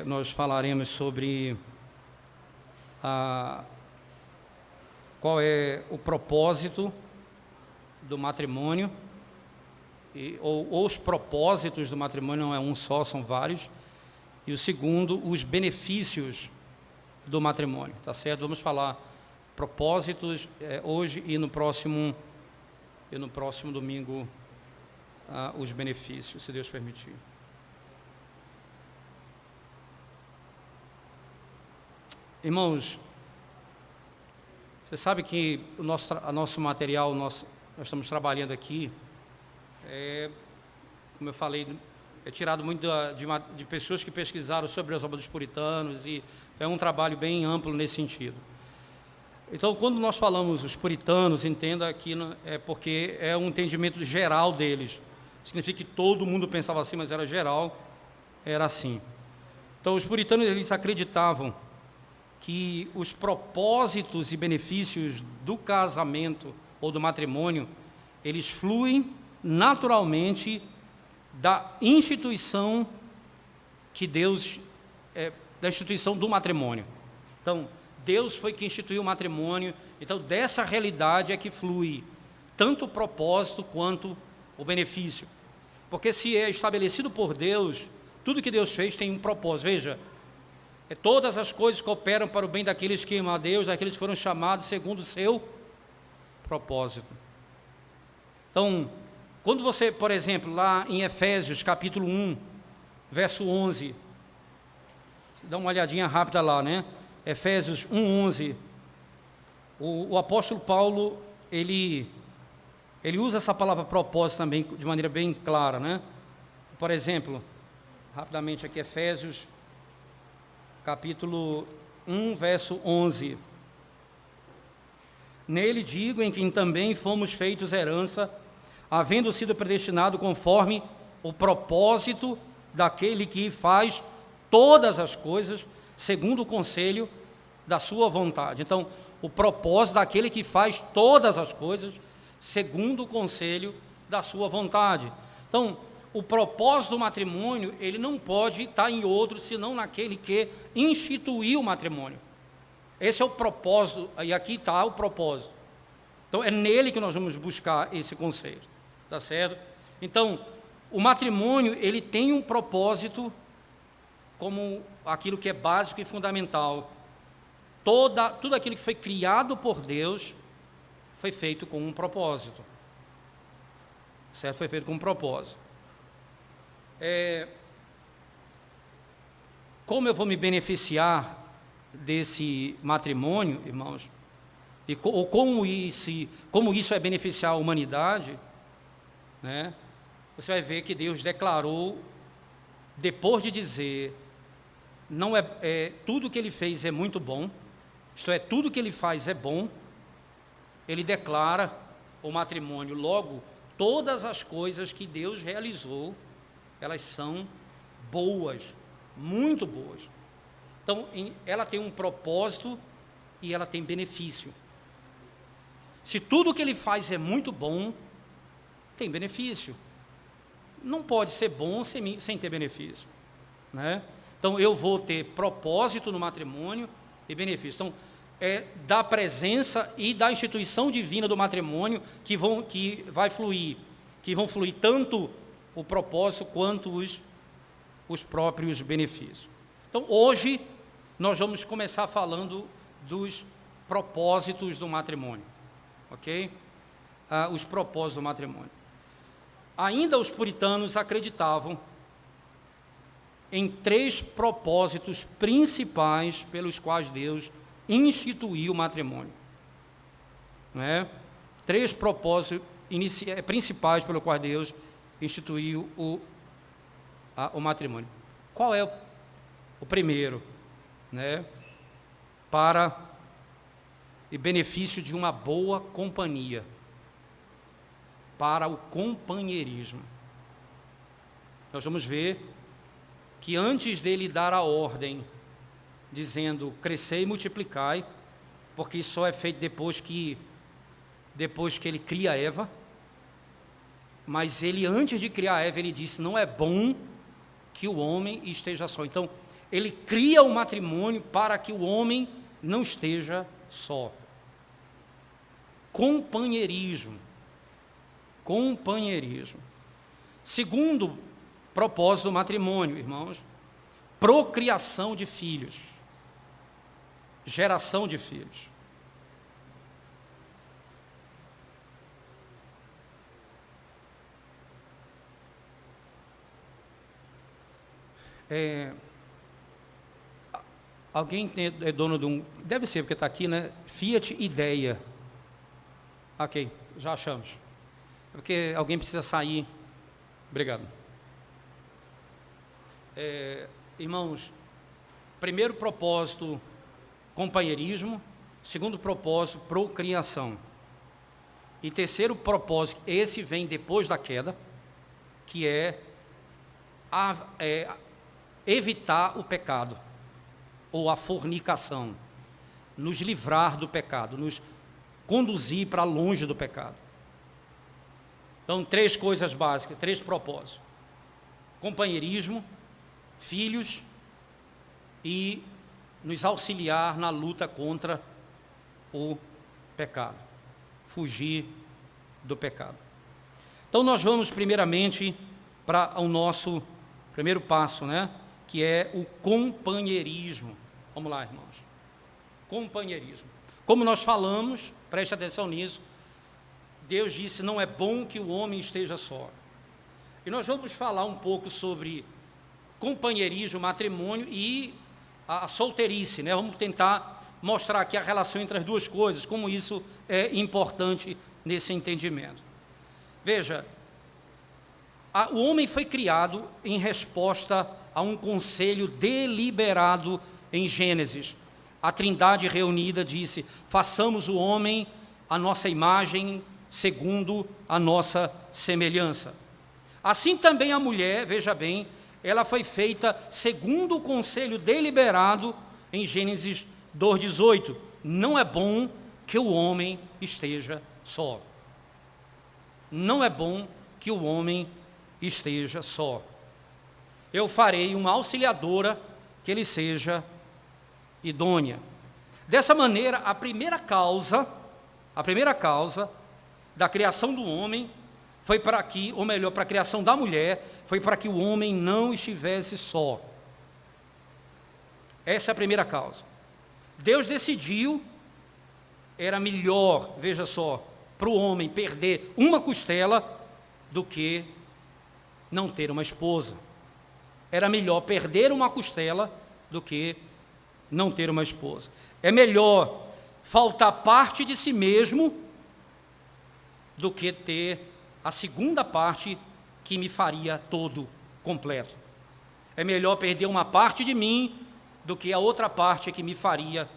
nós falaremos sobre qual é o propósito do matrimônio, ou os propósitos do matrimônio, não é um só, são vários. E o segundo, os benefícios do matrimônio, tá certo? Vamos falar propósitos hoje e no próximo domingo os benefícios, se Deus permitir. Irmãos, você sabe que o nosso material, nós estamos trabalhando aqui, como eu falei, é tirado muito de pessoas que pesquisaram sobre as obras dos puritanos, e é um trabalho bem amplo nesse sentido. Então, quando nós falamos os puritanos, entenda que é porque é um entendimento geral deles. Significa que todo mundo pensava assim, mas era geral, era assim. Então, os puritanos, eles acreditavam que os propósitos e benefícios do casamento ou do matrimônio, eles fluem naturalmente da instituição que Deus, da instituição do matrimônio. Então, Deus foi que instituiu o matrimônio, então dessa realidade é que flui tanto o propósito quanto o benefício. Porque se é estabelecido por Deus, tudo que Deus fez tem um propósito. Veja, todas as coisas cooperam para o bem daqueles que amam a Deus, daqueles que foram chamados segundo o seu propósito. Então, quando você, por exemplo, lá em Efésios, capítulo 1, verso 11, dá uma olhadinha rápida lá, né? Efésios 1:11, o apóstolo Paulo, ele usa essa palavra propósito também de maneira bem clara, né? Por exemplo, rapidamente aqui, Efésios, capítulo 1, verso 11. Nele digo, em quem também fomos feitos herança, havendo sido predestinado conforme o propósito daquele que faz todas as coisas segundo o conselho da sua vontade. Então, o propósito daquele que faz todas as coisas segundo o conselho da sua vontade. Então, o propósito do matrimônio, ele não pode estar em outro, senão naquele que instituiu o matrimônio. Esse é o propósito, e aqui está o propósito. Então, é nele que nós vamos buscar esse conceito, tá certo? Então, o matrimônio, ele tem um propósito como aquilo que é básico e fundamental. Tudo aquilo que foi criado por Deus foi feito com um propósito, certo? Foi feito com um propósito. Como eu vou me beneficiar desse matrimônio, irmãos, ou como isso é beneficiar a humanidade, né? Você vai ver que Deus declarou, depois de dizer, tudo que Ele fez é muito bom, isto é, tudo que Ele faz é bom, Ele declara o matrimônio. Logo, todas as coisas que Deus realizou, elas são boas, muito boas. Então, ela tem um propósito e ela tem benefício. Se tudo que Ele faz é muito bom, tem benefício. Não pode ser bom sem ter benefício, né? Então, eu vou ter propósito no matrimônio e benefício. Então, da presença e da instituição divina do matrimônio que vão fluir tanto o propósito quanto os próprios benefícios. Então, hoje, nós vamos começar falando dos propósitos do matrimônio, ok? Os propósitos do matrimônio. Ainda os puritanos acreditavam em 3 propósitos principais pelos quais Deus instituiu o matrimônio, né? 3 propósitos principais pelos quais Deus instituiu o matrimônio. Qual é o primeiro, né? Para e benefício de uma boa companhia, para o companheirismo. Nós vamos ver que antes dele dar a ordem, dizendo, crescei e multiplicai, porque isso só é feito depois que ele cria Eva, mas ele, antes de criar Eva, ele disse, não é bom que o homem esteja só. Então, ele cria o matrimônio para que o homem não esteja só. Companheirismo. Companheirismo. Segundo propósito do matrimônio, irmãos, procriação de filhos. Geração de filhos. Alguém é dono de um... Deve ser, porque está aqui, né? Fiat Ideia. Ok, já achamos. É porque alguém precisa sair. Obrigado. Irmãos, primeiro propósito, companheirismo. Segundo propósito, procriação. E terceiro propósito, esse vem depois da queda, que é evitar o pecado, ou a fornicação, nos livrar do pecado, nos conduzir para longe do pecado. Então, 3 coisas básicas, 3 propósitos: companheirismo, filhos e nos auxiliar na luta contra o pecado, fugir do pecado. Então, nós vamos primeiramente para o nosso primeiro passo, né? Que é o companheirismo. Vamos lá, irmãos. Companheirismo. Como nós falamos, preste atenção nisso, Deus disse: não é bom que o homem esteja só. E nós vamos falar um pouco sobre companheirismo, matrimônio e a solteirice, né? Vamos tentar mostrar aqui a relação entre as duas coisas, como isso é importante nesse entendimento. Veja, o homem foi criado em resposta a um conselho deliberado em Gênesis. A Trindade reunida disse: façamos o homem a nossa imagem, segundo a nossa semelhança. Assim também a mulher, veja bem, ela foi feita segundo o conselho deliberado em Gênesis 2:18. Não é bom que o homem esteja só. Não é bom que o homem esteja só. Eu farei uma auxiliadora que ele seja idônea. Dessa maneira, a primeira causa da criação do homem foi para que, ou melhor, para a criação da mulher, foi para que o homem não estivesse só. Essa é a primeira causa. Deus decidiu, era melhor, veja só, para o homem perder uma costela do que não ter uma esposa. Era melhor perder uma costela do que não ter uma esposa. É melhor faltar parte de si mesmo do que ter a segunda parte que me faria todo completo. É melhor perder uma parte de mim do que a outra parte que me faria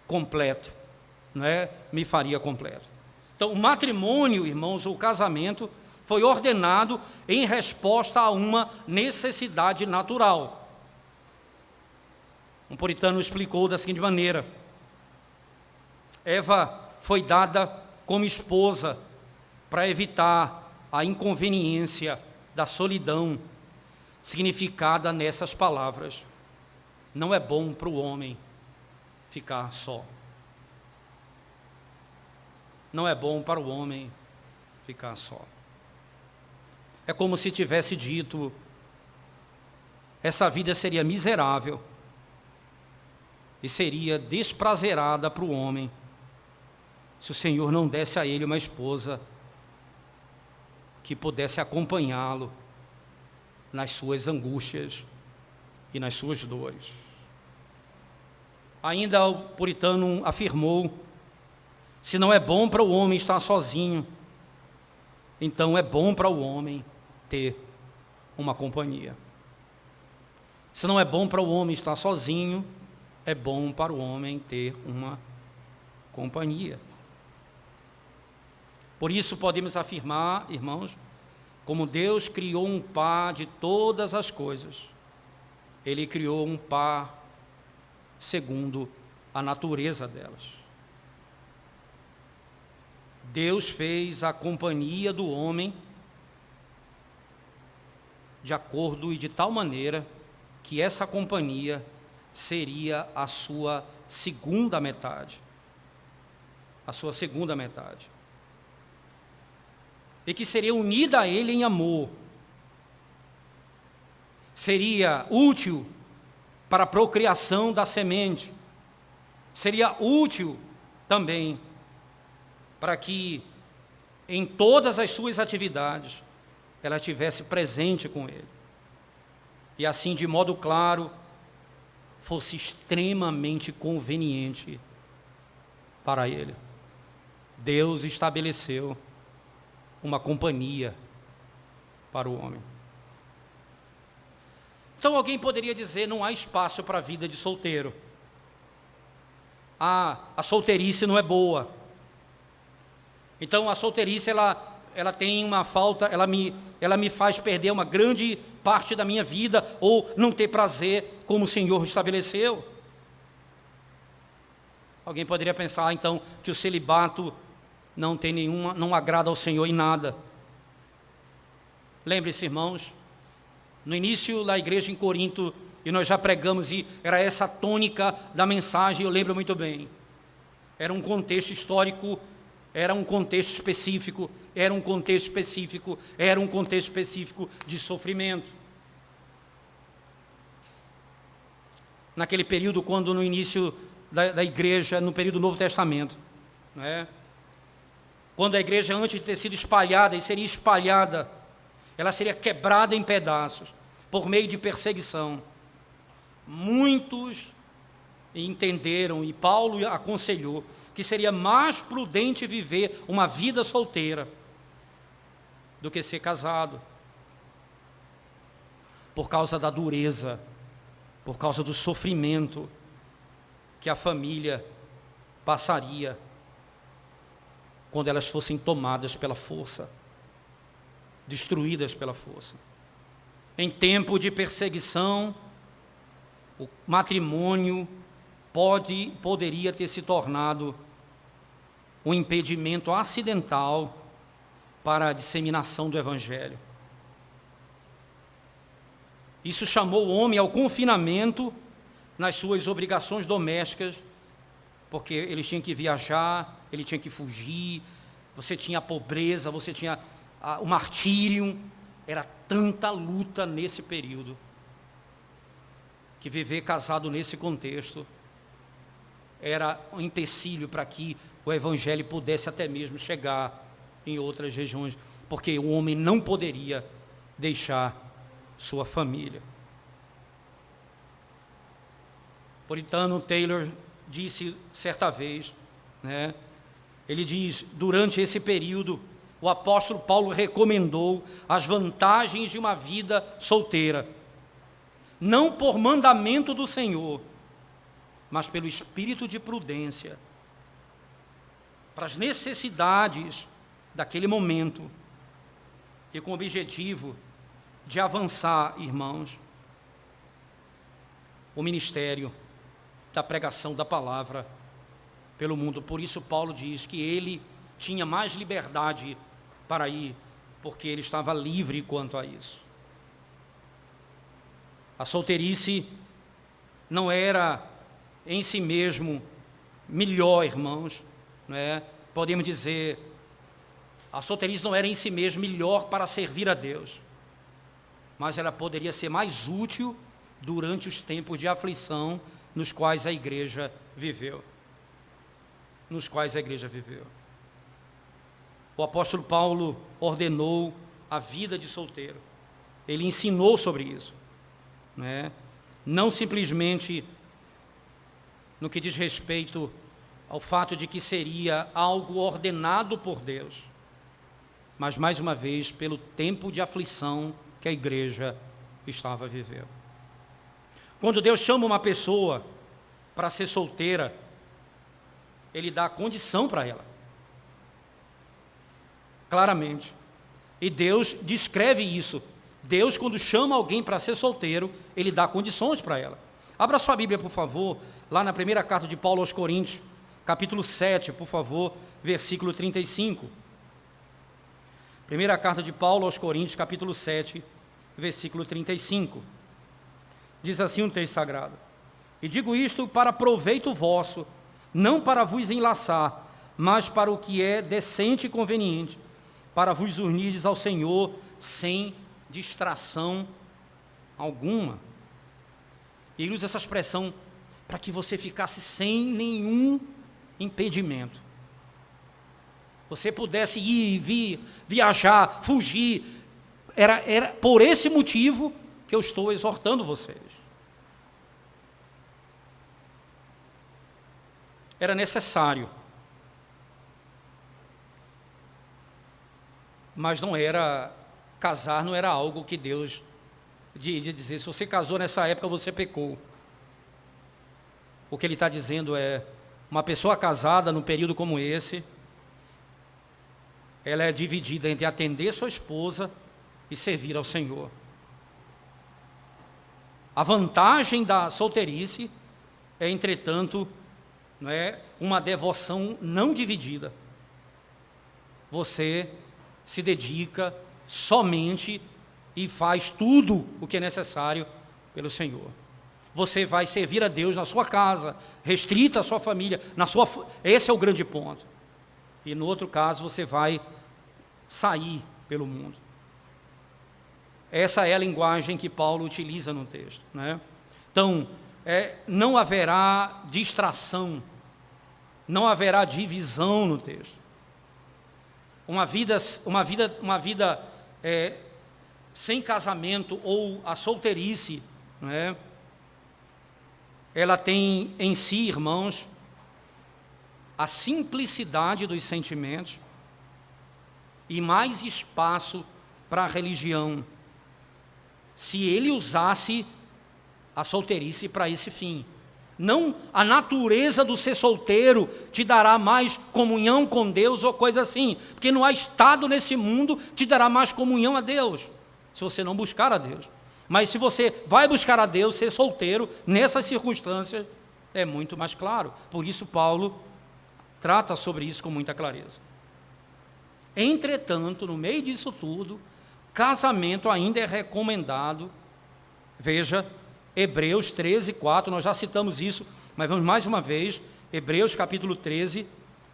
completo, não é? Me faria completo. Então, o matrimônio, irmãos, o casamento foi ordenado em resposta a uma necessidade natural. Um puritano explicou da seguinte maneira: Eva foi dada como esposa para evitar a inconveniência da solidão, significada nessas palavras: não é bom para o homem ficar só. Não é bom para o homem ficar só. É como se tivesse dito: essa vida seria miserável e seria desprazerada para o homem se o Senhor não desse a ele uma esposa que pudesse acompanhá-lo nas suas angústias e nas suas dores. Ainda o puritano afirmou: se não é bom para o homem estar sozinho, então é bom para o homem ter uma companhia. Se não é bom para o homem estar sozinho, é bom para o homem ter uma companhia. Por isso podemos afirmar, irmãos, como Deus criou um par de todas as coisas, Ele criou um par segundo a natureza delas. Deus fez a companhia do homem de acordo e de tal maneira que essa companhia seria a sua segunda metade. A sua segunda metade. E que seria unida a ele em amor. Seria útil para a procriação da semente. Seria útil também para que em todas as suas atividades ela estivesse presente com ele. E assim, de modo claro, fosse extremamente conveniente para ele. Deus estabeleceu uma companhia para o homem. Então alguém poderia dizer, não há espaço para a vida de solteiro. A solteirice não é boa. Então a solteirice, ela tem uma falta, ela me faz perder uma grande parte da minha vida, ou não ter prazer como o Senhor estabeleceu. Alguém poderia pensar, então, que o celibato não agrada ao Senhor em nada. Lembre-se, irmãos, no início da igreja em Corinto, e nós já pregamos, e era essa a tônica da mensagem, eu lembro muito bem. Era um contexto histórico, era um contexto específico, era um contexto específico de sofrimento. Naquele período, quando no início da igreja, no período do Novo Testamento, não é? Quando a igreja, antes de ter sido espalhada, e seria espalhada, ela seria quebrada em pedaços, por meio de perseguição. Muitos entenderam, e Paulo aconselhou, que seria mais prudente viver uma vida solteira do que ser casado, por causa da dureza, por causa do sofrimento que a família passaria quando elas fossem tomadas pela força, destruídas pela força. Em tempo de perseguição, o matrimônio poderia ter se tornado um impedimento acidental para a disseminação do Evangelho. Isso chamou o homem ao confinamento nas suas obrigações domésticas, porque eles tinham que viajar, ele tinha que fugir, você tinha a pobreza, você tinha o martírio, era tanta luta nesse período, que viver casado nesse contexto era um empecilho para que o Evangelho pudesse até mesmo chegar em outras regiões, porque o homem não poderia deixar sua família. Puritano Taylor disse certa vez, né, ele diz, durante esse período, o apóstolo Paulo recomendou as vantagens de uma vida solteira, não por mandamento do Senhor, mas pelo espírito de prudência, para as necessidades daquele momento, e com o objetivo de avançar, irmãos, o ministério da pregação da palavra pelo mundo. Por isso Paulo diz que ele tinha mais liberdade para ir, porque ele estava livre quanto a isso. A solteirice não era em si mesmo melhor, irmãos, não é? Podemos dizer, a solteirice não era em si mesmo melhor para servir a Deus, mas ela poderia ser mais útil durante os tempos de aflição nos quais a igreja viveu. O apóstolo Paulo ordenou a vida de solteiro. Ele ensinou sobre isso, né? Não simplesmente no que diz respeito ao fato de que seria algo ordenado por Deus, mas, mais uma vez, pelo tempo de aflição que a igreja estava vivendo. Quando Deus chama uma pessoa para ser solteira, Ele dá condição para ela, claramente. E Deus descreve isso. Deus, quando chama alguém para ser solteiro, Ele dá condições para ela. Abra sua Bíblia, por favor, lá na primeira carta de Paulo aos Coríntios, capítulo 7, por favor, versículo 35. Primeira carta de Paulo aos Coríntios, capítulo 7, versículo 35. Diz assim um texto sagrado: e digo isto para proveito vosso, não para vos enlaçar, mas para o que é decente e conveniente, para vos unirdes ao Senhor sem distração alguma. E ele usa essa expressão para que você ficasse sem nenhum impedimento. Você pudesse ir, vir, viajar, fugir. Era por esse motivo que eu estou exortando vocês. Era necessário. Mas não era, casar não era algo que Deus de dizer, se você casou nessa época, você pecou. O que ele está dizendo é, uma pessoa casada num período como esse, ela é dividida entre atender sua esposa e servir ao Senhor. A vantagem da solteirice é, entretanto, não é uma devoção não dividida. Você se dedica somente e faz tudo o que é necessário pelo Senhor. Você vai servir a Deus na sua casa, restrita à sua família, esse é o grande ponto. E no outro caso você vai sair pelo mundo. Essa é a linguagem que Paulo utiliza no texto, né? Então, não haverá distração, não haverá divisão no texto. Uma vida sem casamento ou a solteirice, né? Ela tem em si, irmãos, a simplicidade dos sentimentos e mais espaço para a religião, se ele usasse a solteirice para esse fim. Não a natureza do ser solteiro te dará mais comunhão com Deus ou coisa assim, porque não há estado nesse mundo que te dará mais comunhão a Deus, se você não buscar a Deus. Mas se você vai buscar a Deus, ser solteiro, nessas circunstâncias, é muito mais claro. Por isso Paulo trata sobre isso com muita clareza. Entretanto, no meio disso tudo, casamento ainda é recomendado. Veja, Hebreus 13, 4, nós já citamos isso, mas vamos mais uma vez, Hebreus capítulo 13,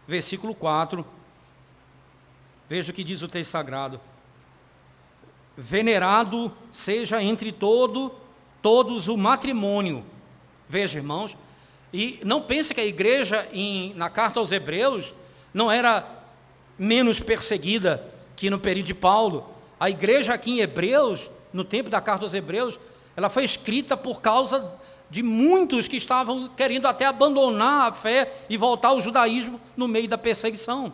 versículo 4. Veja o que diz o texto sagrado: venerado seja entre todos o matrimônio. Veja, irmãos, e não pense que a igreja na carta aos Hebreus não era menos perseguida que no período de Paulo. A igreja aqui em Hebreus, no tempo da carta aos Hebreus, ela foi escrita por causa de muitos que estavam querendo até abandonar a fé e voltar ao judaísmo no meio da perseguição.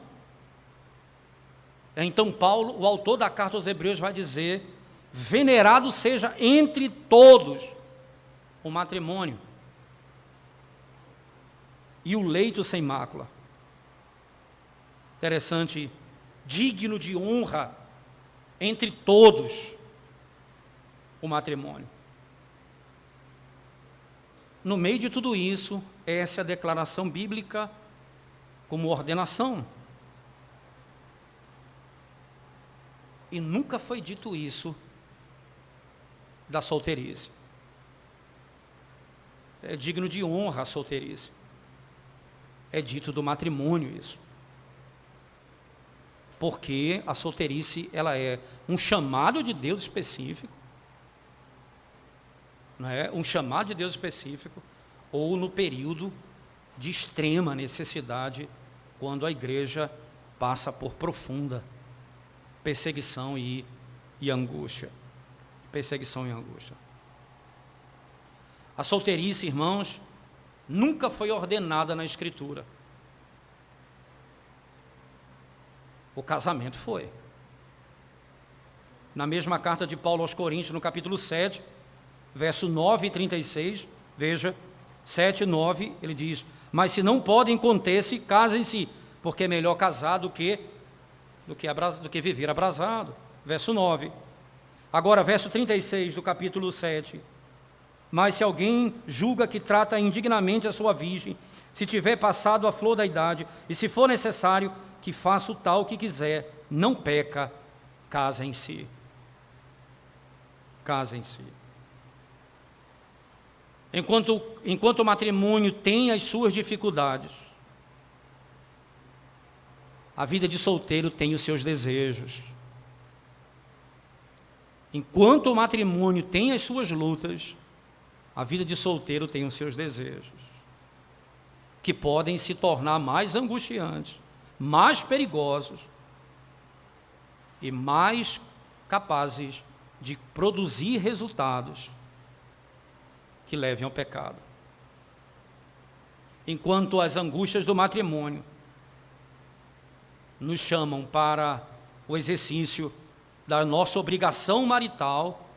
Então Paulo, o autor da carta aos Hebreus, vai dizer: venerado seja entre todos o matrimônio e o leito sem mácula. Interessante, digno de honra entre todos o matrimônio. No meio de tudo isso, essa é a declaração bíblica como ordenação. E nunca foi dito isso da solteirice. É digno de honra a solteirice. É dito do matrimônio isso. Porque a solteirice, ela é um chamado de Deus específico, não é? Um chamado de Deus específico, ou no período de extrema necessidade, quando a igreja passa por profunda perseguição e angústia. Perseguição e angústia. A solteirice, irmãos, nunca foi ordenada na Escritura. O casamento foi. Na mesma carta de Paulo aos Coríntios, no capítulo 7, verso 9 e 36, veja, 7 e 9, ele diz: mas se não podem conter-se, casem-se, porque é melhor casar do que viver abrasado. Verso 9. Agora, verso 36 do capítulo 7. Mas se alguém julga que trata indignamente a sua virgem, se tiver passado a flor da idade, e se for necessário que faça o tal que quiser, não peca, casem-se. Casem-se. Enquanto o matrimônio tem as suas dificuldades, a vida de solteiro tem os seus desejos. Enquanto o matrimônio tem as suas lutas, a vida de solteiro tem os seus desejos, que podem se tornar mais angustiantes, mais perigosos e mais capazes de produzir resultados que levem ao pecado. Enquanto as angústias do matrimônio nos chamam para o exercício da nossa obrigação marital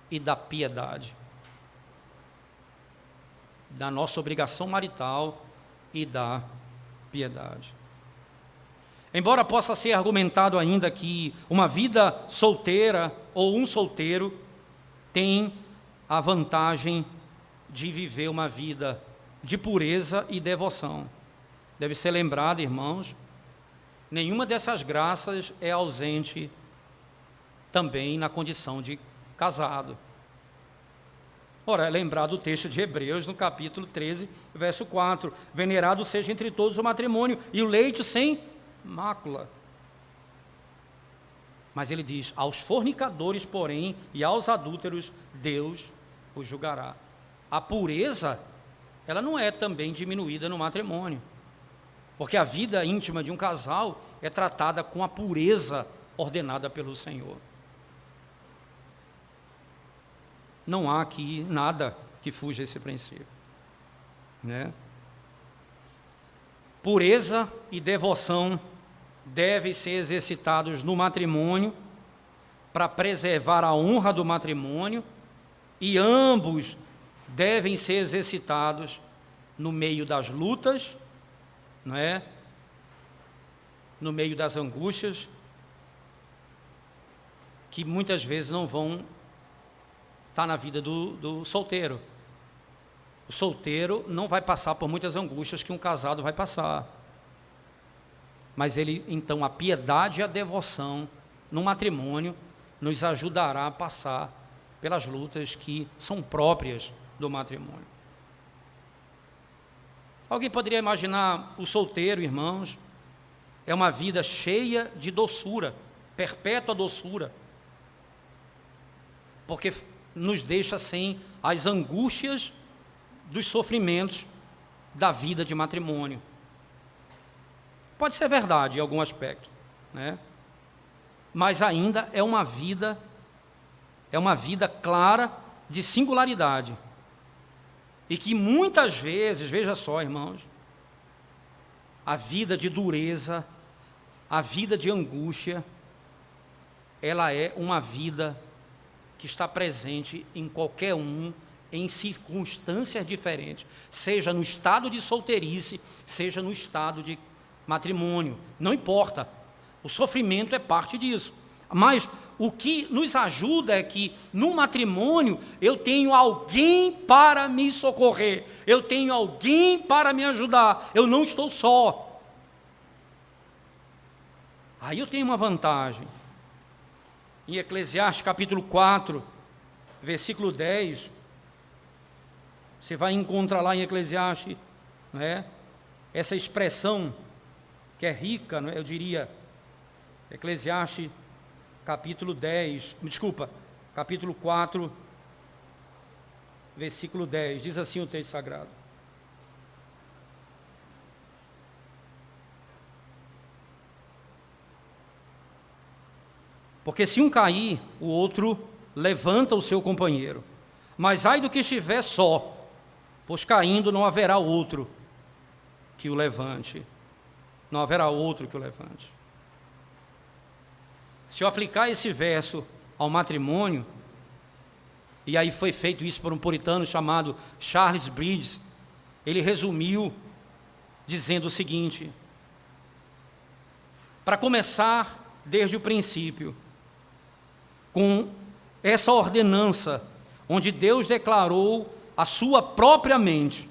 e da piedade. Da nossa obrigação marital e da piedade. Embora possa ser argumentado ainda que uma vida solteira ou um solteiro tem a vantagem de viver uma vida de pureza e devoção. Deve ser lembrado, irmãos, nenhuma dessas graças é ausente também na condição de casado. Ora, é lembrado o texto de Hebreus, no capítulo 13, verso 4. Venerado seja entre todos o matrimônio, e o leito sem mácula. Mas ele diz, aos fornicadores, porém, e aos adúlteros, Deus os julgará. A pureza, ela não é também diminuída no matrimônio, porque a vida íntima de um casal é tratada com a pureza ordenada pelo Senhor. Não há aqui nada que fuja esse princípio, né? Pureza e devoção devem ser exercitados no matrimônio para preservar a honra do matrimônio, e ambos devem ser exercitados no meio das lutas, não é? No meio das angústias, que muitas vezes não vão estar na vida do solteiro. O solteiro não vai passar por muitas angústias que um casado vai passar. Mas então, a piedade e a devoção no matrimônio nos ajudará a passar pelas lutas que são próprias do matrimônio. Alguém poderia imaginar o solteiro, irmãos, é uma vida cheia de doçura, perpétua doçura, porque nos deixa sem as angústias dos sofrimentos da vida de matrimônio. Pode ser verdade em algum aspecto, né? Mas ainda é uma vida clara de singularidade, e que muitas vezes, veja só, irmãos, a vida de dureza, a vida de angústia, ela é uma vida que está presente em qualquer um, em circunstâncias diferentes, seja no estado de solteirice, seja no estado de matrimônio, não importa, o sofrimento é parte disso. Mas o que nos ajuda é que no matrimônio eu tenho alguém para me socorrer, eu tenho alguém para me ajudar, eu não estou só. Aí eu tenho uma vantagem. Em Eclesiastes capítulo 4, versículo 10, você vai encontrar lá em Eclesiastes, né, essa expressão que é rica, né, eu diria, Eclesiastes capítulo 4, versículo 10, diz assim o texto sagrado: porque se um cair, o outro levanta o seu companheiro, mas ai do que estiver só, pois caindo não haverá outro que o levante, não haverá outro que o levante. Se eu aplicar esse verso ao matrimônio, e aí foi feito isso por um puritano chamado Charles Bridges, ele resumiu dizendo o seguinte: para começar desde o princípio, com essa ordenança, onde Deus declarou a sua própria mente,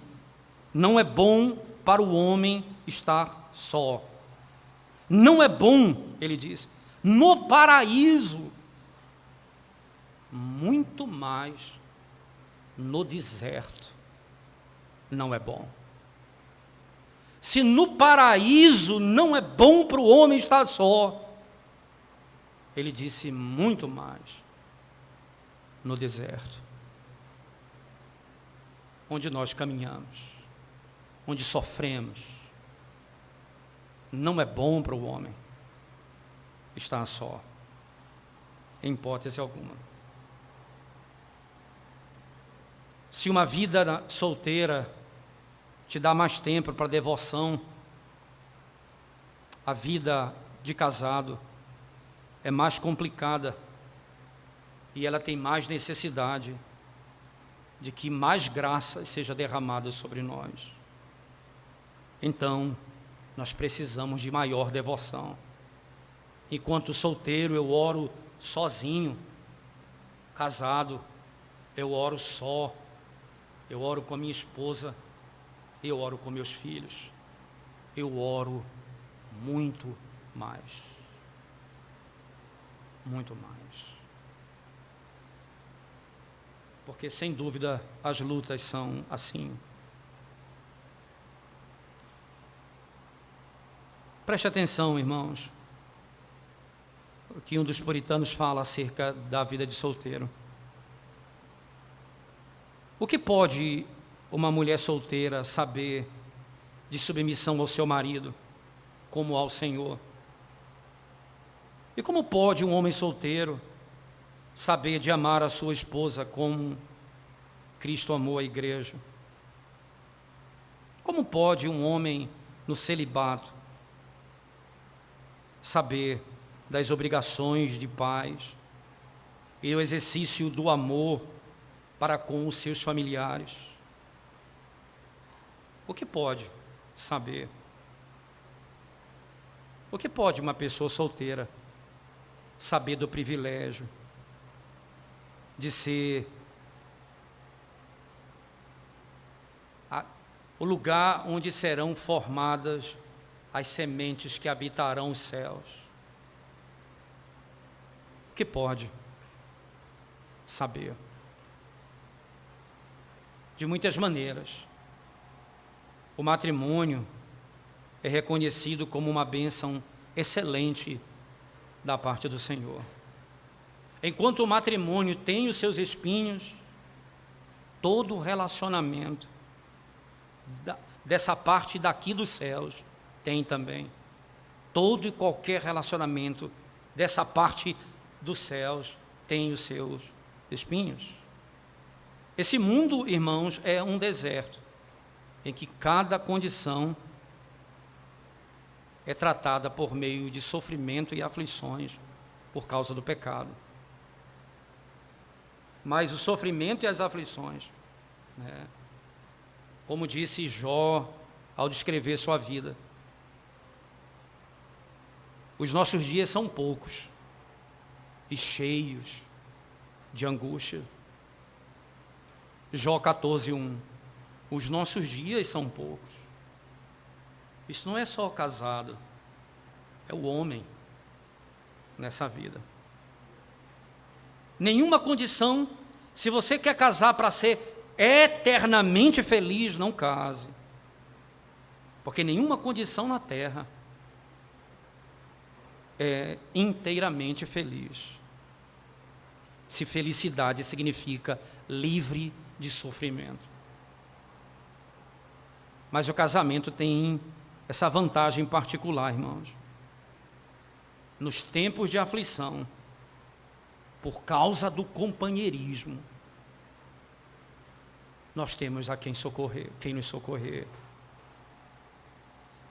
não é bom para o homem estar só. Não é bom, ele diz, no paraíso, muito mais no deserto. não é bom. Se no paraíso não é bom para o homem estar só, ele disse muito mais no deserto, onde nós caminhamos, onde sofremos. Não é bom para o homem estar só, em hipótese alguma. Se uma vida solteira te dá mais tempo para devoção, a vida de casado é mais complicada e ela tem mais necessidade de que mais graça seja derramada sobre nós. Então, nós precisamos de maior devoção. Enquanto solteiro, eu oro sozinho. Casado, eu oro só. Eu oro com a minha esposa. Eu oro com meus filhos. Eu oro muito mais. Muito mais. Porque, sem dúvida, as lutas são assim. Preste atenção, irmãos, o que um dos puritanos fala acerca da vida de solteiro. O que pode uma mulher solteira saber de submissão ao seu marido, como ao Senhor? E como pode um homem solteiro saber de amar a sua esposa como Cristo amou a igreja? Como pode um homem no celibato saber das obrigações de pais e o exercício do amor para com os seus familiares? O que pode saber? O que pode uma pessoa solteira saber do privilégio de ser o lugar onde serão formadas as sementes que habitarão os céus? O que pode saber? De muitas maneiras, o matrimônio é reconhecido como uma bênção excelente da parte do Senhor. Enquanto o matrimônio tem os seus espinhos, todo relacionamento dessa parte daqui dos céus tem também. Todo e qualquer relacionamento dessa parte dos céus tem os seus espinhos. Esse mundo, irmãos, é um deserto em que cada condição é tratada por meio de sofrimento e aflições por causa do pecado. Mas o sofrimento e as aflições, como disse Jó ao descrever sua vida, os nossos dias são poucos e cheios de angústia. Jó 14:1. Os nossos dias são poucos. Isso não é só o casado, é o homem nessa vida. Nenhuma condição, se você quer casar para ser eternamente feliz, não case. Porque nenhuma condição na terra é inteiramente feliz. Se felicidade significa livre de sofrimento. Mas o casamento tem essa vantagem particular, irmãos. Nos tempos de aflição, por causa do companheirismo, nós temos a quem socorrer, quem nos socorrer.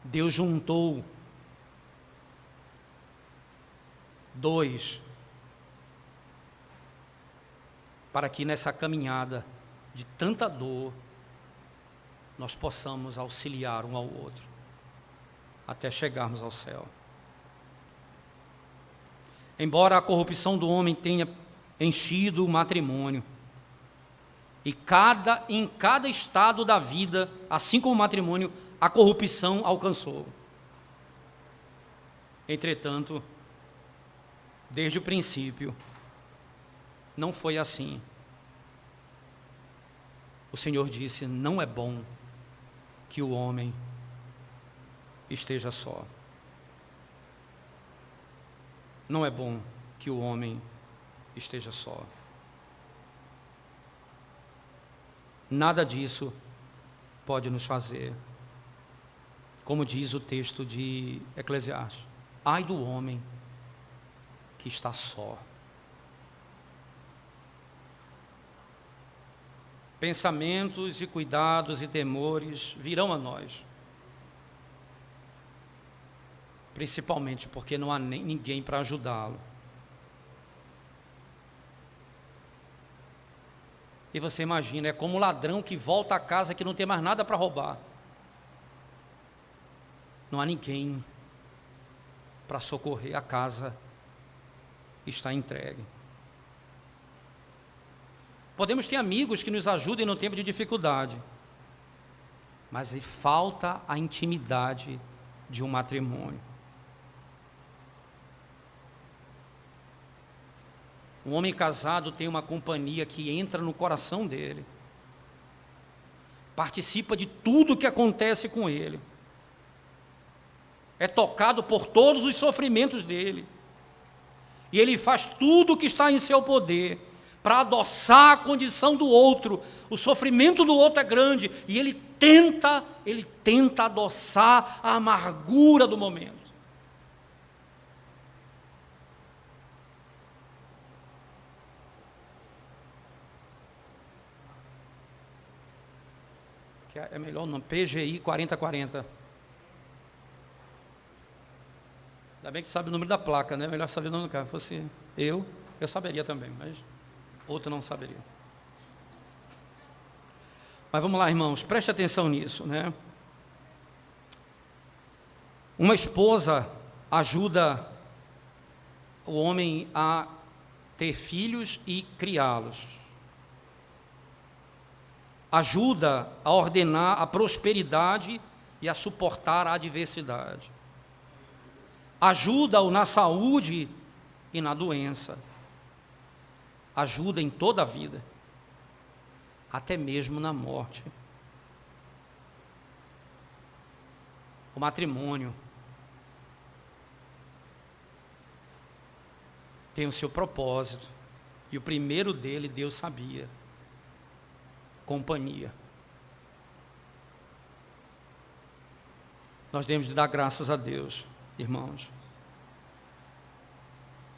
Deus juntou dois para que nessa caminhada de tanta dor nós possamos auxiliar um ao outro até chegarmos ao céu. Embora a corrupção do homem tenha enchido o matrimônio, e em cada estado da vida, assim como o matrimônio, a corrupção alcançou. Entretanto, desde o princípio, não foi assim. O Senhor disse: não é bom que o homem esteja só. Não é bom que o homem esteja só. Nada disso pode nos fazer, como diz o texto de Eclesiastes, ai do homem que está só. Pensamentos e cuidados e temores virão a nós, principalmente porque não há ninguém para ajudá-lo. E você imagina, é como um ladrão que volta a casa que não tem mais nada para roubar. Não há ninguém para socorrer, a casa está entregue. Podemos ter amigos que nos ajudem no tempo de dificuldade, mas falta a intimidade de um matrimônio. Um homem casado tem uma companhia que entra no coração dele, participa de tudo que acontece com ele, é tocado por todos os sofrimentos dele, e ele faz tudo o que está em seu poder para adoçar a condição do outro. O sofrimento do outro é grande, e ele tenta adoçar a amargura do momento. Que é melhor o nome, PGI 4040. Ainda bem que sabe o número da placa, né? Melhor saber o nome do carro. Se fosse eu saberia também, mas outro não saberia. Mas vamos lá, irmãos, preste atenção nisso, né? Uma esposa ajuda o homem a ter filhos e criá-los. Ajuda a ordenar a prosperidade e a suportar a adversidade. Ajuda-o na saúde e na doença. Ajuda em toda a vida, até mesmo na morte. O matrimônio tem o seu propósito, e o primeiro dele Deus sabia: companhia. Nós devemos dar graças a Deus, irmãos,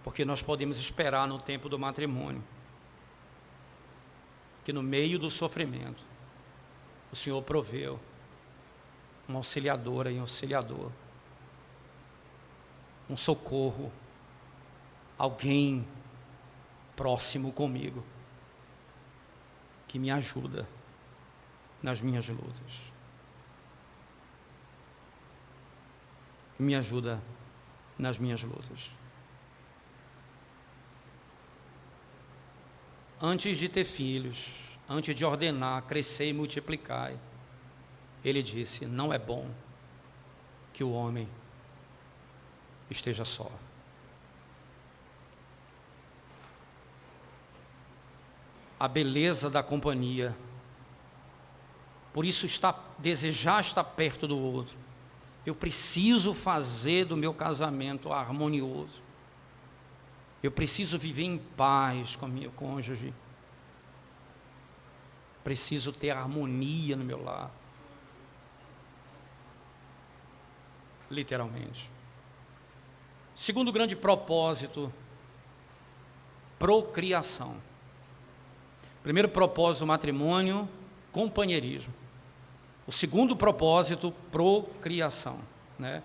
porque nós podemos esperar no tempo do matrimônio, que no meio do sofrimento o Senhor proveu uma auxiliadora e um auxiliador, um socorro, alguém próximo comigo, que me ajuda nas minhas lutas, me ajuda nas minhas lutas. Antes de ter filhos, antes de ordenar, crescer e multiplicar, ele disse: não é bom que o homem esteja só. A beleza da companhia, por isso desejar estar perto do outro. Eu preciso fazer do meu casamento harmonioso. Eu preciso viver em paz com a minha cônjuge. Preciso ter harmonia no meu lar. Literalmente. Segundo grande propósito, procriação. Primeiro propósito, matrimônio, companheirismo. O segundo propósito, procriação, né?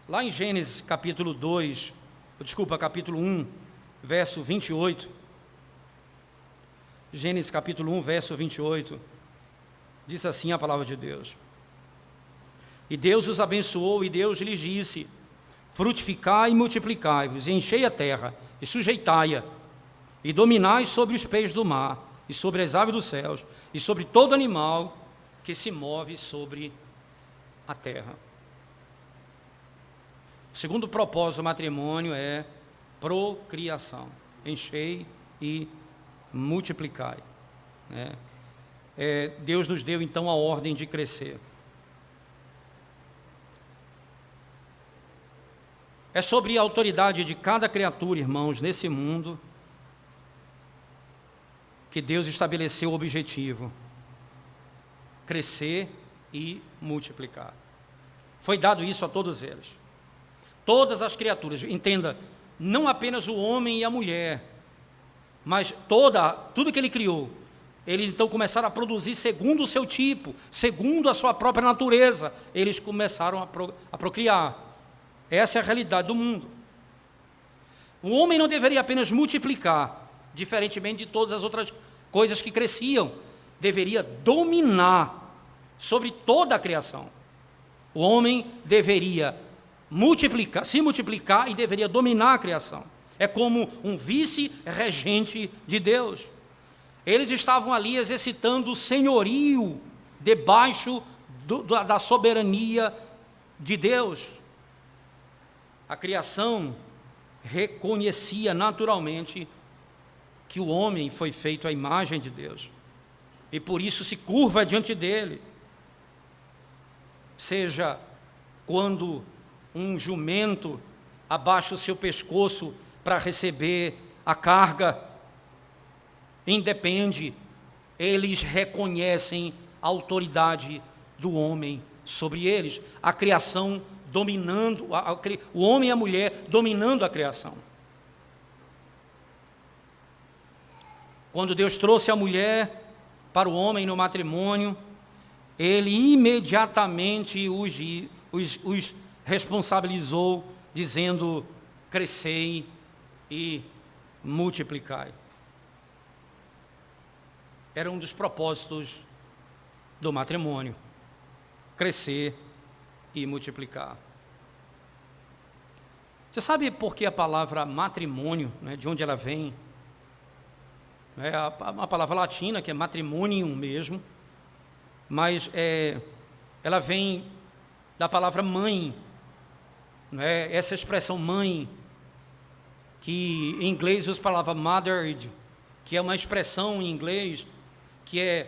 Lá em Gênesis capítulo 1, verso 28, Gênesis capítulo 1, verso 28, diz assim a palavra de Deus: e Deus os abençoou, e Deus lhes disse: frutificai e multiplicai-vos, e enchei a terra, e sujeitai-a, e dominai sobre os peixes do mar, e sobre as aves dos céus, e sobre todo animal que se move sobre a terra. O segundo propósito do matrimônio é procriação. Enchei e multiplicai, né? Deus nos deu então a ordem de crescer. É sobre a autoridade de cada criatura, irmãos, nesse mundo, que Deus estabeleceu o objetivo: crescer e multiplicar. Foi dado isso a todos eles. Todas as criaturas, entenda, não apenas o homem e a mulher, mas tudo que ele criou. Eles então começaram a produzir segundo o seu tipo, segundo a sua própria natureza. Eles começaram a procriar. Essa é a realidade do mundo. O homem não deveria apenas multiplicar, diferentemente de todas as outras coisas que cresciam. Deveria dominar sobre toda a criação. O homem deveria se multiplicar e deveria dominar a criação. É como um vice-regente de Deus. Eles estavam ali exercitando o senhorio debaixo da soberania de Deus. A criação reconhecia naturalmente que o homem foi feito à imagem de Deus, e por isso se curva diante dele. Seja quando um jumento abaixa o seu pescoço para receber a carga, independe, eles reconhecem a autoridade do homem sobre eles, a criação dominando, o homem e a mulher dominando a criação. Quando Deus trouxe a mulher para o homem no matrimônio, Ele imediatamente os responsabilizou, dizendo: crescei e multiplicai. Era um dos propósitos do matrimônio: crescer e multiplicar. Você sabe por que a palavra matrimônio, né, de onde ela vem? É uma palavra latina, que é matrimonium mesmo, mas ela vem da palavra mãe, né? Essa expressão mãe, que em inglês usa a palavra mothered, que é uma expressão em inglês que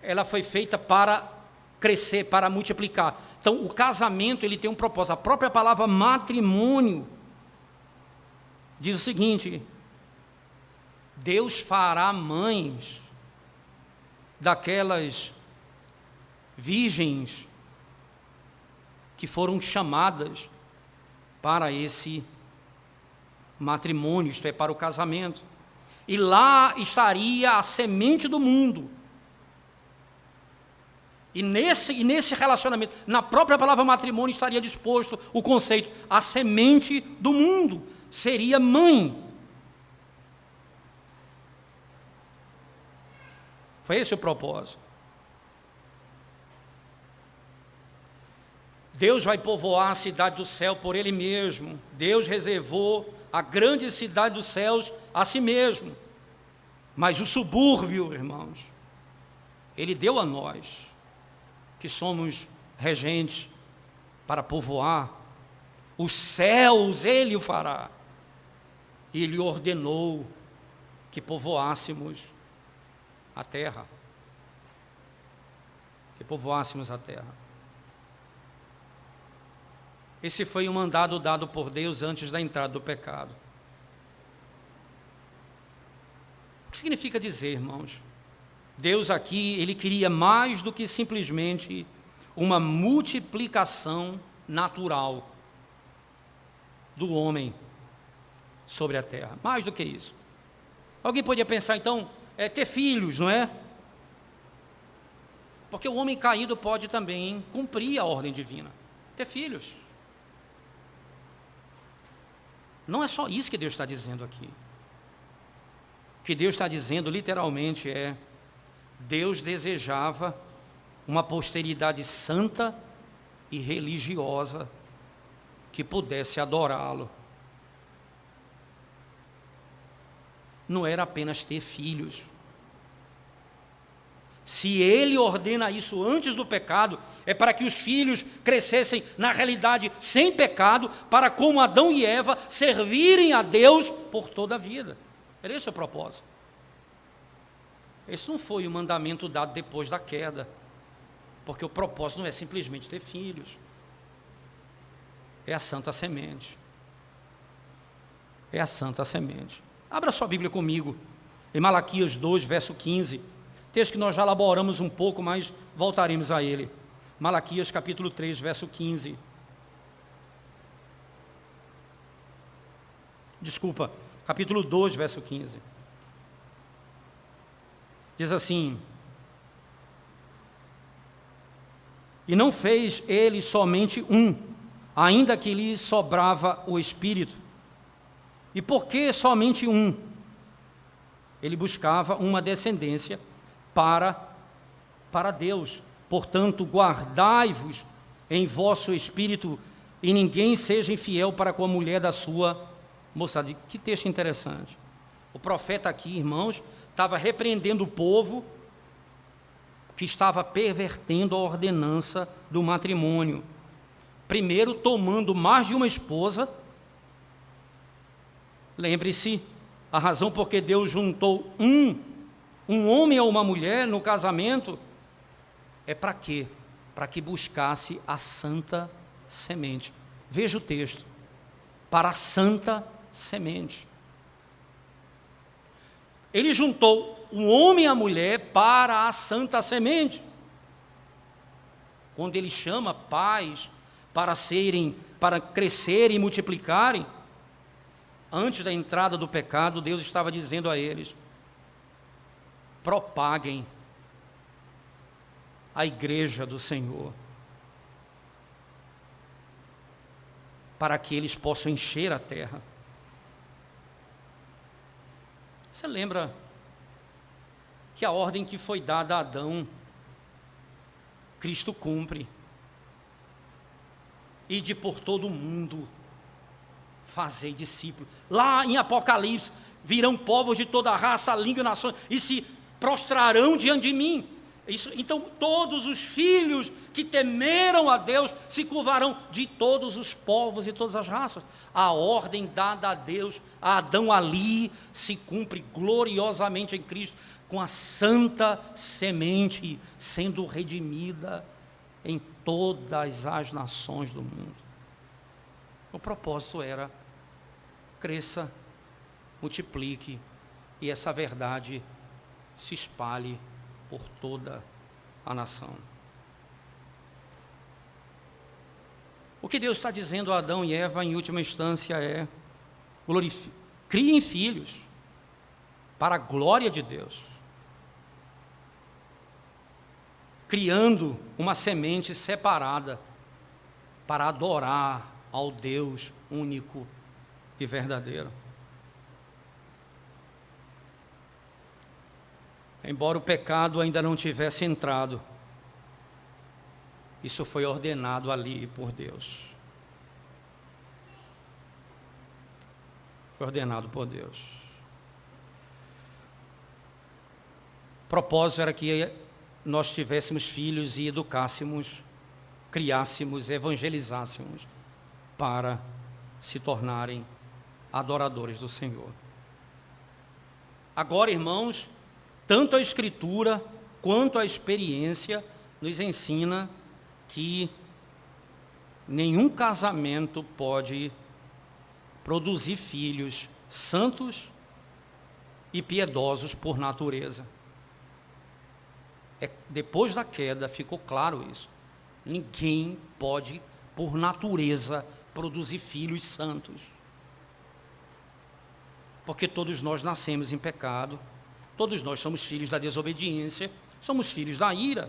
ela foi feita para crescer, para multiplicar. Então, o casamento, ele tem um propósito. A própria palavra matrimônio diz o seguinte: Deus fará mães daquelas virgens que foram chamadas para esse matrimônio, isto é, para o casamento. E lá estaria a semente do mundo. E nesse relacionamento, na própria palavra matrimônio, estaria disposto o conceito: a semente do mundo seria mãe. Foi esse o propósito. Deus vai povoar a cidade do céu por Ele mesmo. Deus reservou a grande cidade dos céus a si mesmo. Mas o subúrbio, irmãos, Ele deu a nós, que somos regentes, para povoar. Os céus Ele o fará. E Ele ordenou que povoássemos a terra. Que povoássemos a terra. Esse foi um mandado dado por Deus antes da entrada do pecado. O que significa dizer, irmãos? Deus aqui, Ele queria mais do que simplesmente uma multiplicação natural do homem sobre a terra. Mais do que isso. Alguém podia pensar, então, ter filhos, não é? Porque o homem caído pode também cumprir a ordem divina. Ter filhos. Não é só isso que Deus está dizendo aqui. O que Deus está dizendo literalmente é: Deus desejava uma posteridade santa e religiosa que pudesse adorá-lo. Não era apenas ter filhos. Se Ele ordena isso antes do pecado, é para que os filhos crescessem na realidade sem pecado, para, como Adão e Eva, servirem a Deus por toda a vida. Era esse o propósito. Esse não foi o mandamento dado depois da queda, porque o propósito não é simplesmente ter filhos, é a santa semente. é a santa semente. Abra sua Bíblia comigo, em Malaquias 2, verso 15, texto que nós já elaboramos um pouco, mas voltaremos a ele. Malaquias capítulo 3, verso 15. Desculpa, capítulo 2, verso 15. Diz assim: e não fez ele somente um, ainda que lhe sobrava o Espírito. E por que somente um? Ele buscava uma descendência para Deus. Portanto, guardai-vos em vosso espírito, e ninguém seja infiel para com a mulher da sua moçada. Que texto interessante. O profeta aqui, irmãos, estava repreendendo o povo que estava pervertendo a ordenança do matrimônio. Primeiro, tomando mais de uma esposa. Lembre-se, a razão por que Deus juntou um homem a uma mulher no casamento é para quê? Para que buscasse a santa semente. Veja o texto. Para a santa semente. Ele juntou um homem e a mulher para a santa semente. Quando ele chama pais para crescerem e multiplicarem, antes da entrada do pecado, Deus estava dizendo a eles: propaguem a igreja do Senhor, para que eles possam encher a terra. Você lembra que a ordem que foi dada a Adão, Cristo cumpre: ide por todo o mundo, fazei discípulos. Lá em Apocalipse, virão povos de toda raça, língua e nação, e se prostrarão diante de mim. Então, todos os filhos que temeram a Deus se curvarão, de todos os povos e todas as raças. A ordem dada a Deus, a Adão ali, se cumpre gloriosamente em Cristo, com a santa semente sendo redimida em todas as nações do mundo. O propósito era: cresça, multiplique, e essa verdade se espalhe por toda a nação. O que Deus está dizendo a Adão e Eva, em última instância, é: criem filhos para a glória de Deus, criando uma semente separada para adorar ao Deus único e verdadeiro. Embora o pecado ainda não tivesse entrado, isso foi ordenado ali por Deus. Foi ordenado por Deus. O propósito era que nós tivéssemos filhos e educássemos, criássemos, evangelizássemos, para se tornarem adoradores do Senhor. Agora, irmãos, tanto a Escritura quanto a experiência nos ensina que nenhum casamento pode produzir filhos santos e piedosos por natureza. Depois da queda ficou claro isso. Ninguém pode, por natureza, produzir filhos santos. Porque todos nós nascemos em pecado. Todos nós somos filhos da desobediência, somos filhos da ira.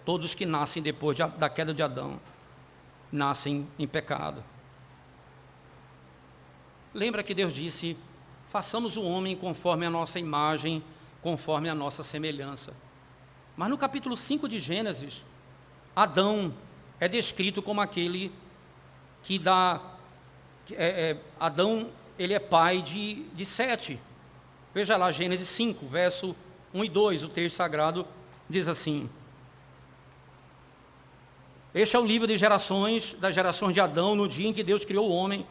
Todos que nascem depois da queda de Adão, nascem em pecado. Lembra que Deus disse: façamos o homem conforme a nossa imagem, conforme a nossa semelhança. Mas no capítulo 5 de Gênesis, Adão é descrito como aquele que dá... Adão, ele é pai de Sete. Veja lá, Gênesis 5, verso 1 e 2, o texto sagrado diz assim: este é o livro de gerações, das gerações de Adão, no dia em que Deus criou o homem,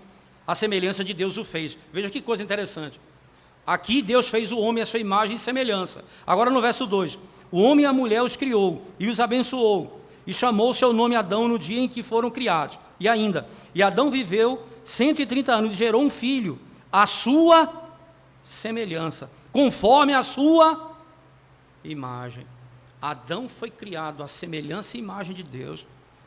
a semelhança de Deus o fez. Veja que coisa interessante. Aqui Deus fez o homem à sua imagem e semelhança. Agora no verso 2, o homem e a mulher os criou e os abençoou, e chamou seu nome Adão no dia em que foram criados. E Adão viveu 130 anos e gerou um filho, à sua semelhança, conforme a sua imagem. Adão foi criado à semelhança e imagem de Deus,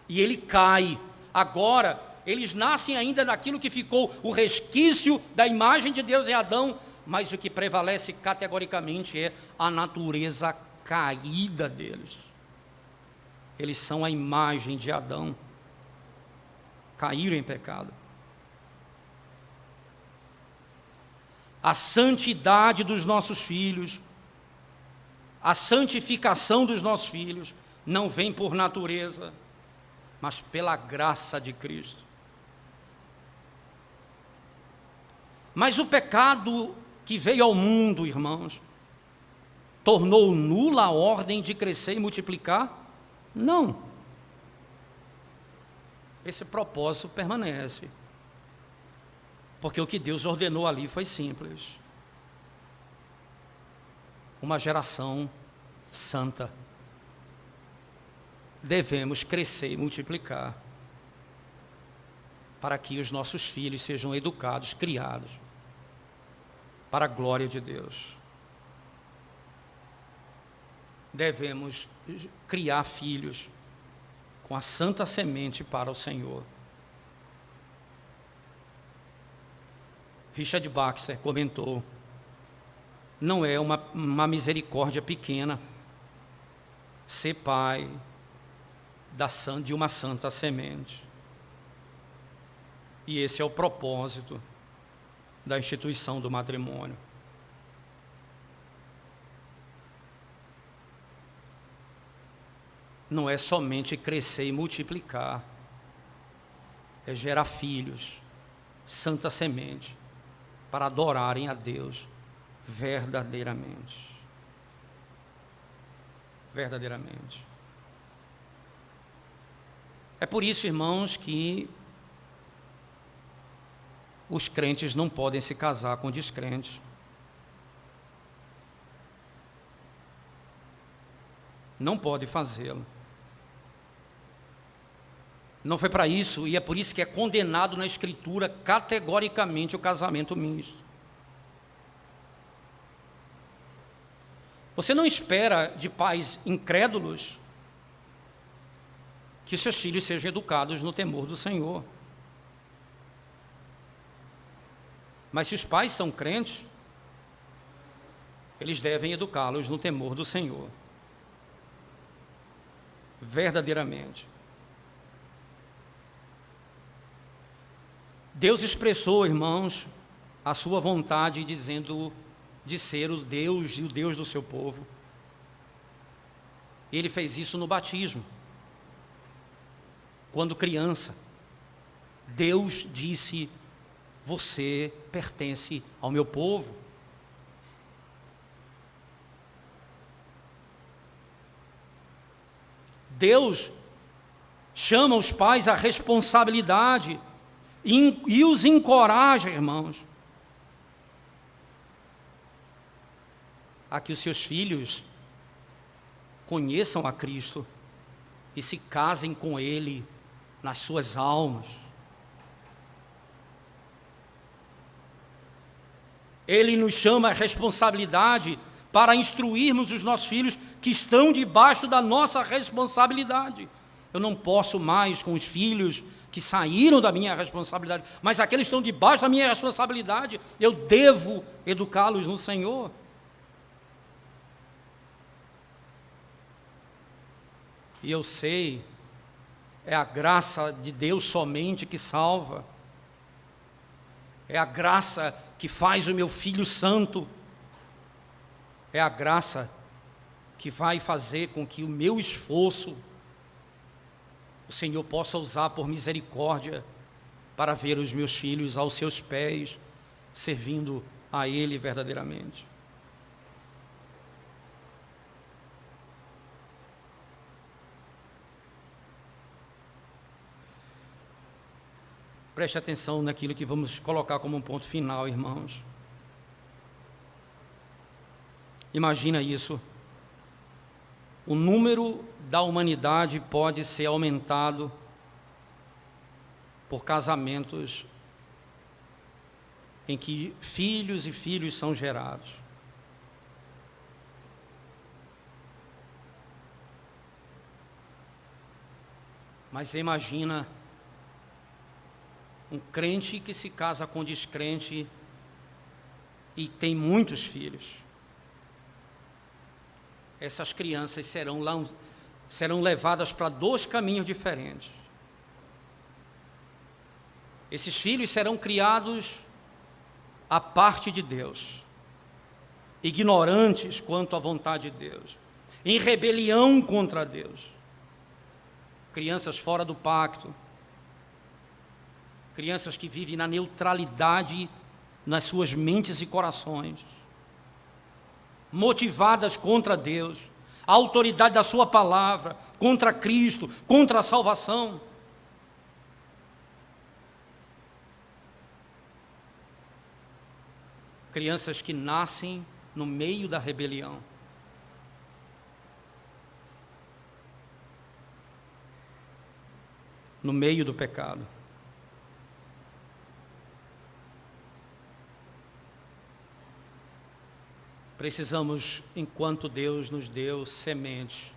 e ele cai. Agora, eles nascem ainda naquilo que ficou o resquício da imagem de Deus em Adão, mas o que prevalece categoricamente é a natureza caída deles. Eles são a imagem de Adão, caíram em pecado. A santidade dos nossos filhos, a santificação dos nossos filhos, não vem por natureza, mas pela graça de Cristo. Mas o pecado que veio ao mundo, irmãos, tornou nula a ordem de crescer e multiplicar? Não. Esse propósito permanece. Porque o que Deus ordenou ali foi simples. Uma geração santa. Devemos crescer e multiplicar para que os nossos filhos sejam educados, criados para a glória de Deus. Devemos criar filhos com a santa semente para o Senhor. Richard Baxter comentou: não é uma misericórdia pequena ser pai de uma santa semente. E esse é o propósito da instituição do matrimônio. Não é somente crescer e multiplicar, é gerar filhos, santa semente, para adorarem a Deus verdadeiramente. Verdadeiramente. É por isso, irmãos, que os crentes não podem se casar com descrentes. Não pode fazê-lo. Não foi para isso, e é por isso que é condenado na Escritura categoricamente o casamento misto. Você não espera de pais incrédulos que seus filhos sejam educados no temor do Senhor. Mas se os pais são crentes, eles devem educá-los no temor do Senhor. Verdadeiramente. Deus expressou, irmãos, a sua vontade dizendo de ser o Deus e o Deus do seu povo. Ele fez isso no batismo. Quando criança, Deus disse: você pertence ao meu povo. Deus chama os pais à responsabilidade e os encoraja, irmãos, a que os seus filhos conheçam a Cristo e se casem com Ele nas suas almas. Ele nos chama à responsabilidade para instruirmos os nossos filhos que estão debaixo da nossa responsabilidade. Eu não posso mais com os filhos que saíram da minha responsabilidade, mas aqueles que estão debaixo da minha responsabilidade, eu devo educá-los no Senhor. E eu sei, é a graça de Deus somente que salva. É a graça que faz o meu filho santo. É a graça que vai fazer com que o meu esforço o Senhor possa usar por misericórdia para ver os meus filhos aos seus pés, servindo a Ele verdadeiramente. Preste atenção naquilo que vamos colocar como um ponto final, irmãos. Imagina isso. o número da humanidade pode ser aumentado por casamentos em que filhos e filhos são gerados. Mas você imagina um crente que se casa com descrente e tem muitos filhos. Essas crianças serão levadas para 2 caminhos diferentes. Esses filhos serão criados à parte de Deus, ignorantes quanto à vontade de Deus, em rebelião contra Deus. Crianças fora do pacto, crianças que vivem na neutralidade nas suas mentes e corações, motivadas contra Deus, a autoridade da sua palavra, contra Cristo, contra a salvação. Crianças que nascem no meio da rebelião. No meio do pecado. Precisamos, enquanto Deus nos deu semente,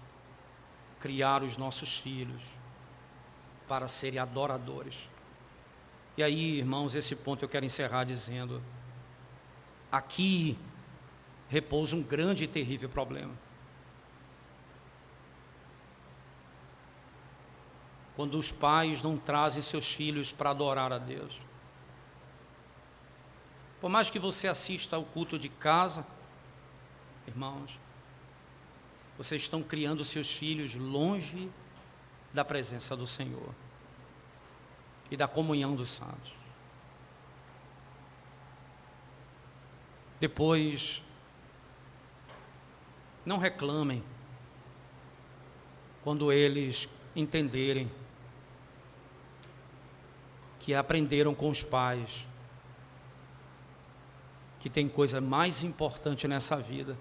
criar os nossos filhos para serem adoradores. E aí, irmãos, esse ponto eu quero encerrar dizendo: aqui repousa um grande e terrível problema. Quando os pais não trazem seus filhos para adorar a Deus. Por mais que você assista ao culto de casa, irmãos, vocês estão criando seus filhos longe da presença do Senhor e da comunhão dos santos. Depois, não reclamem quando eles entenderem que aprenderam com os pais que tem coisa mais importante nessa vida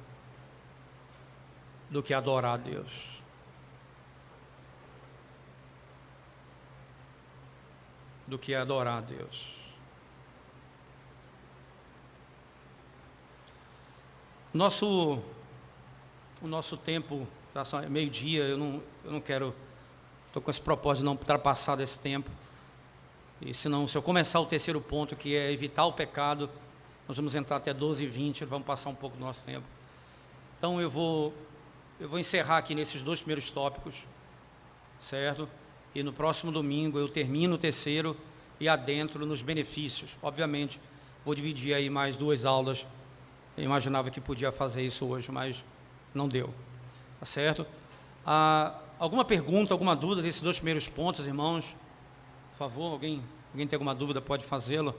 do que adorar a Deus. Do que adorar a Deus. O nosso tempo, já são meio-dia, eu não quero, estou com esse propósito de não ultrapassar desse tempo. E senão, se eu começar o terceiro ponto, que é evitar o pecado, nós vamos entrar até 12h20, vamos passar um pouco do nosso tempo. Então eu vou encerrar aqui nesses 2 primeiros tópicos, certo? E no próximo domingo eu termino o terceiro e adentro nos benefícios. Obviamente, vou dividir aí mais 2 aulas. Eu imaginava que podia fazer isso hoje, mas não deu. Tá certo? Alguma pergunta, alguma dúvida desses 2 primeiros pontos, irmãos? Por favor, alguém tem alguma dúvida, pode fazê-lo.